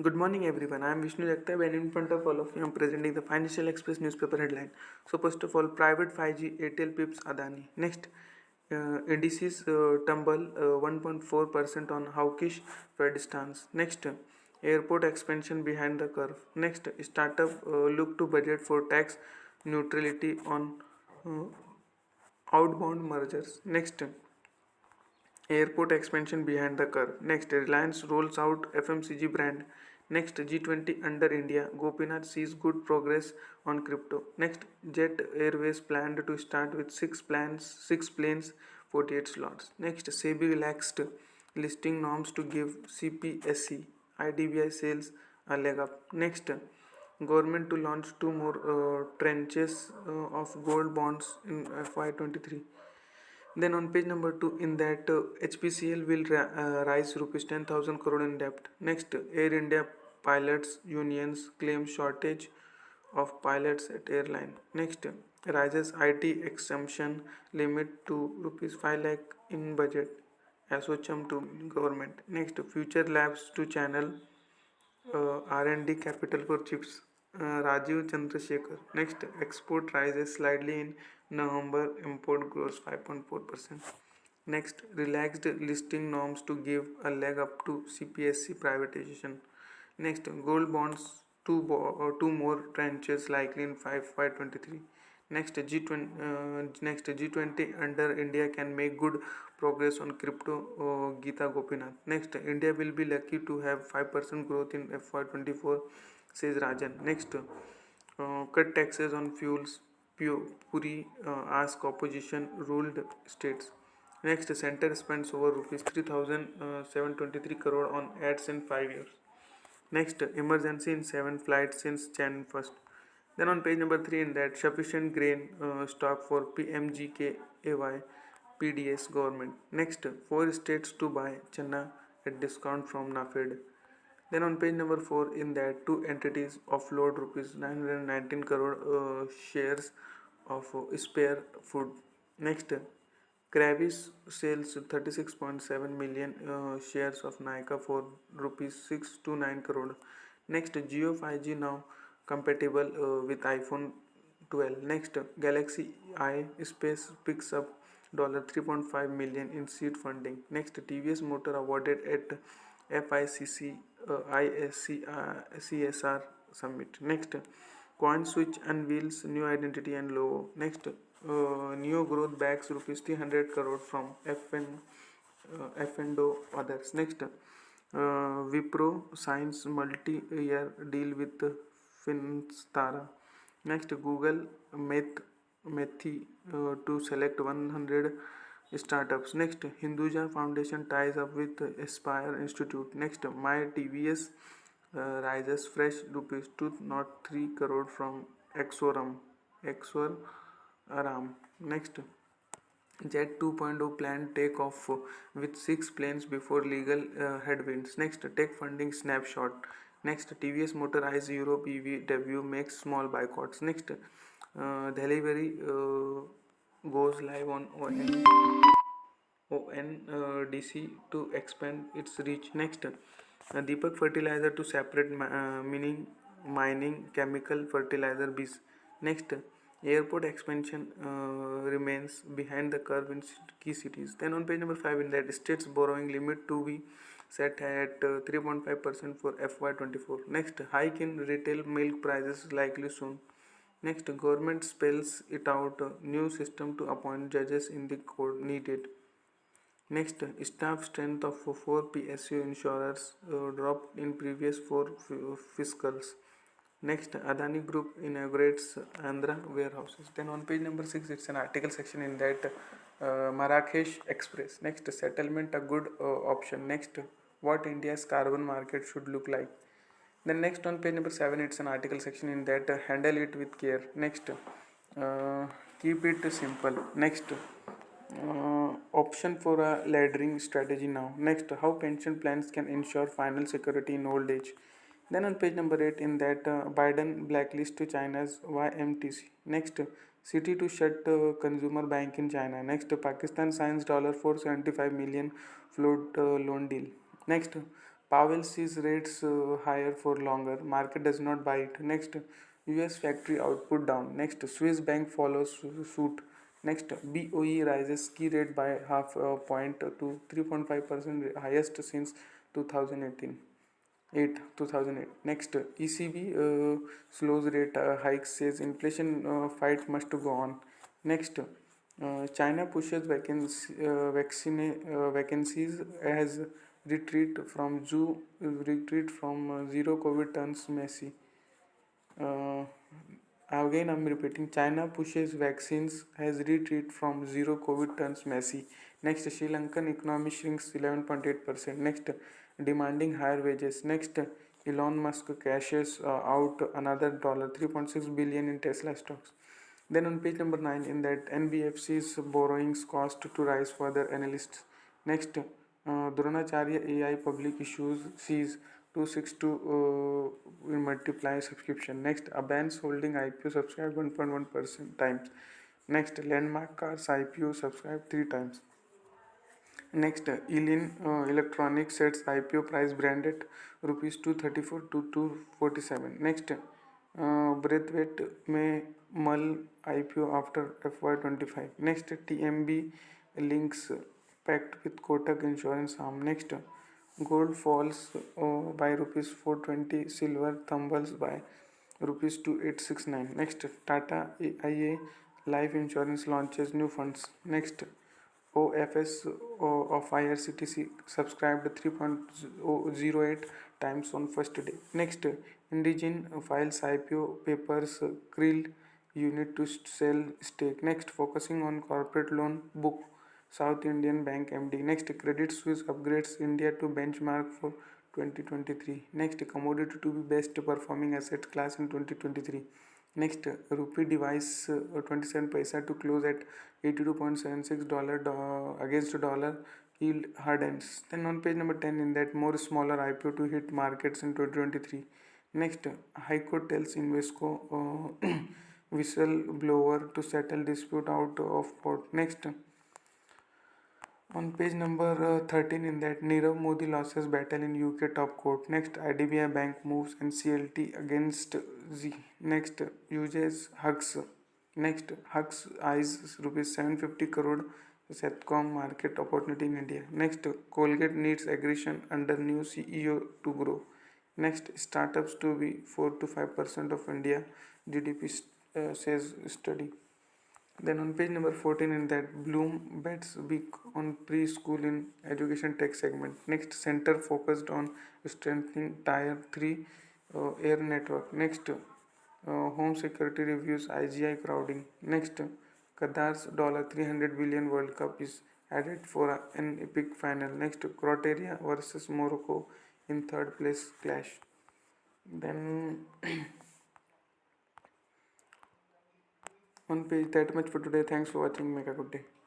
Good morning, everyone. I am Vishnu Jagtap, and in front of all of you, I am presenting the Financial Express newspaper headline. So, first of all, private 5G Airtel pips Adani. Next, indices tumble 1.4% on hawkish Fed stance. Next, airport expansion behind the curve. Next, startup look to budget for tax neutrality on uh, outbound mergers. Next, airport expansion behind the curve. Next, Reliance rolls out FMCG brand. Next, G20 under India. Gopinath sees good progress on crypto. Next, Jet Airways planned to start with six planes, 48 slots. Next, SEBI relaxed listing norms to give CPSE IDBI sales a leg up. Next, government to launch two more tranches of gold bonds in FY23. Then on page number 2, in that HPCL will rise rupees 10,000 crore in debt. Next, Air India pilots unions claim shortage of pilots at airline. Next, rises IT exemption limit to rupees 5 lakh in budget. ASSOCHAM to government. Next, future labs to channel R&D capital for chips. Rajiv Chandrasekhar. Next, export rises slightly in November, import grows 5.4%. Next, relaxed listing norms to give a leg up to CPSC privatization. Next, gold bonds, two more tranches likely in 5 by 23. Next G20 under India can make good progress on crypto. Geeta Gopinath. Next, India will be lucky to have 5% growth in FY24, says Rajan. Next, cut taxes on fuels. Puri ask opposition ruled states. Next, center spends over rupees 3,723 crore on ads in 5 years. Next, emergency in 7 flights since Jan 1st. Then on page number 3, in that sufficient grain stock for PMGKAY PDS government. Next, 4 states to buy Channa at discount from NAFED. Then on page number 4, in that 2 entities offload rupees 919 crore shares of spare food. Next, Kravis sells 36.7 million shares of Nykaa for rupees 629 crore. Next, Jio 5G now compatible with iPhone 12. Next, Galaxy I Space picks up $3.5 million in seed funding. Next, TVS Motor awarded at FICC CSR Summit. Next, CoinSwitch unveils new identity and logo. Next, Neo Growth bags rupees 300 crore from F&O others. Next, Wipro signs multi-year deal with Finstara. Next, Google Methi to select 100 startups. Next, Hinduja Foundation ties up with Aspire Institute. Next, My TVS rises fresh rupees 203 crore from Exoram. Exoram. Next, Jet 2.0 planned take off with 6 planes before legal headwinds. Next, tech funding snapshot. Next, TVS Motorized Europe EV debut makes small boycotts. Next, delivery goes live on ONDC to expand its reach. Next, Deepak Fertilizer to separate meaning mining chemical fertilizer biz. Next, airport expansion remains behind the curve in key cities. Then on page number 5, in that states borrowing limit to be set at 3.5% for FY24. Next, hike in retail milk prices likely soon. Next, government spells it out new system to appoint judges in the court needed. Next, staff strength of 4 PSU insurers dropped in previous 4 fiscals. Next, Adani Group inaugurates Andhra warehouses. Then on page number 6, it's an article section in that Marrakesh Express. Next, settlement a good option. Next, what India's carbon market should look like. Then next on page number 7, it's an article section in that handle it with care. Next, keep it simple. Next, option for a laddering strategy now. Next, how pension plans can ensure final security in old age. Then on page number 8, in that Biden blacklist to China's YMTC. Next, city to shut consumer bank in China. Next, Pakistan signs $475 million flood loan deal. Next, Powell sees rates higher for longer. Market does not buy it. Next, US factory output down. Next, Swiss bank follows suit. Next, BOE rises key rate by half a point to 3.5%, highest since 2018. 2008. Next, ECB slows rate hikes, says inflation fight must go on. Next, China pushes vacancies as retreat from zero COVID turns messy. Uh, Again, I'm repeating. China pushes vaccines as retreat from zero COVID turns messy. Next, Sri Lankan economy shrinks 11.8%. Next, demanding higher wages. Next, Elon Musk cashes out another $3.6 billion in Tesla stocks. Then on page number 9, in that NBFC's borrowings cost to rise further, analysts. Next, Dronacharya AI public issues sees 262 multiply subscription. Next, Abans holding IPO subscribed 1.1% times. Next, Landmark Cars IPO subscribed 3 times. Next, Elin Electronics sets IPO price brand at rupees 234 to 247. Next, Braithwaite may mull IPO after FY25. Next, TMB links pact with Kotak Insurance arm. Next, gold falls by rupees 420, silver tumbles by rupees 2869. Next, Tata AIA Life Insurance launches new funds. Next, OFS of IRCTC subscribed 3.08 times on first day. Next, Indigene files IPO papers, Krill unit to sell stake. Next, focusing on corporate loan book, South Indian Bank MD. Next, Credit Suisse upgrades India to benchmark for 2023. Next, commodity to be best performing asset class in 2023. Next, rupee device 27 paisa to close at $82.76 against dollar, yield hardens. Then on page number 10, in that more smaller IPO to hit markets in 2023. Next, High Court tells Invesco whistleblower to settle dispute out of court. Next, on page number 13, in that Nirav Modi loses battle in UK top court. Next, IDBI Bank moves NCLT against Z. Next, uses hugs. Next, hugs eyes rupees 750 crore Setcom market opportunity in India. Next, Colgate needs aggression under new CEO to grow. Next, startups to be 4 to 5% of India GDP, says study. Then on page number 14, in that Bloom bets big on preschool in education tech segment. Next, center focused on strengthening tier 3 air network. Next, home security reviews IGI crowding. Next, Qatar's $300 billion World Cup is added for an epic final. Next, Croatia versus Morocco in third place clash. Then on page that much for today. Thanks for watching. Make a good day.